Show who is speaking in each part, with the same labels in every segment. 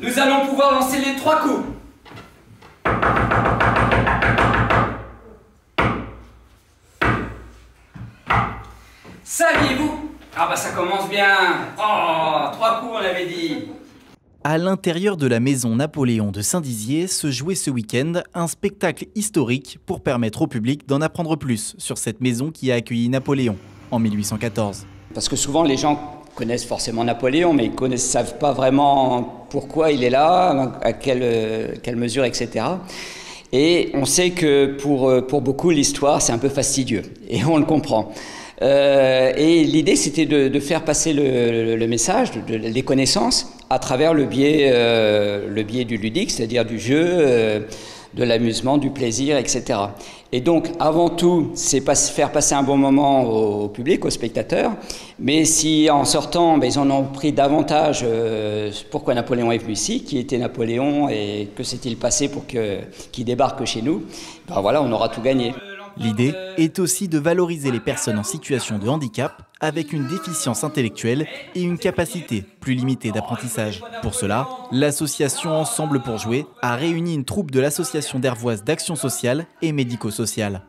Speaker 1: Nous allons pouvoir lancer les 3 coups. Saviez-vous? Ah bah ça commence bien. Oh, 3 coups on avait dit.
Speaker 2: À l'intérieur de la maison Napoléon de Saint-Dizier se jouait ce week-end un spectacle historique pour permettre au public d'en apprendre plus sur cette maison qui a accueilli Napoléon en 1814.
Speaker 1: Parce que souvent les gens connaissent forcément Napoléon, mais ils ne savent pas vraiment pourquoi il est là, à quelle mesure, etc. Et on sait que pour beaucoup, l'histoire, c'est un peu fastidieux, et on le comprend. Et l'idée, c'était de faire passer le message, les connaissances, à travers le biais du ludique, c'est-à-dire du jeu, de l'amusement, du plaisir, etc. Et donc, avant tout, c'est faire passer un bon moment au public, aux spectateurs, mais si en sortant, ils en ont pris davantage pourquoi Napoléon est venu ici, qui était Napoléon et que s'est-il passé pour qu'il débarque chez nous, voilà, on aura tout gagné.
Speaker 2: L'idée est aussi de valoriser les personnes en situation de handicap avec une déficience intellectuelle et une capacité plus limitée d'apprentissage. Pour cela, l'association Ensemble pour jouer a réuni une troupe de l'association d'Hervoise d'action sociale et médico-sociale.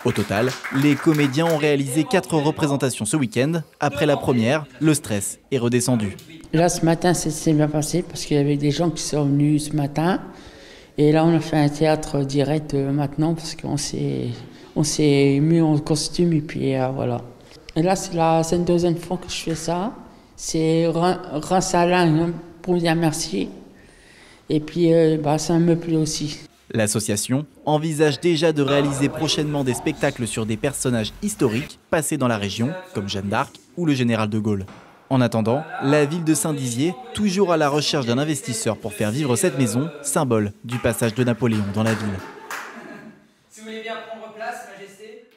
Speaker 2: Au total, les comédiens ont réalisé 4 représentations ce week-end. Après la première, le stress est redescendu.
Speaker 3: Là, ce matin, c'est bien passé parce qu'il y avait des gens qui sont venus ce matin. Et là, on a fait un théâtre direct maintenant parce qu'on s'est mis en costume et puis voilà. Et là, c'est la 2e fois que je fais ça. C'est Reims Alain pour dire merci. Et puis, ça me plaît aussi.
Speaker 2: L'association envisage déjà de réaliser prochainement des spectacles sur des personnages historiques passés dans la région, comme Jeanne d'Arc ou le général de Gaulle. En attendant, la ville de Saint-Dizier, toujours à la recherche d'un investisseur pour faire vivre cette maison, symbole du passage de Napoléon dans la ville.
Speaker 1: Si vous voulez bien prendre place, Majesté.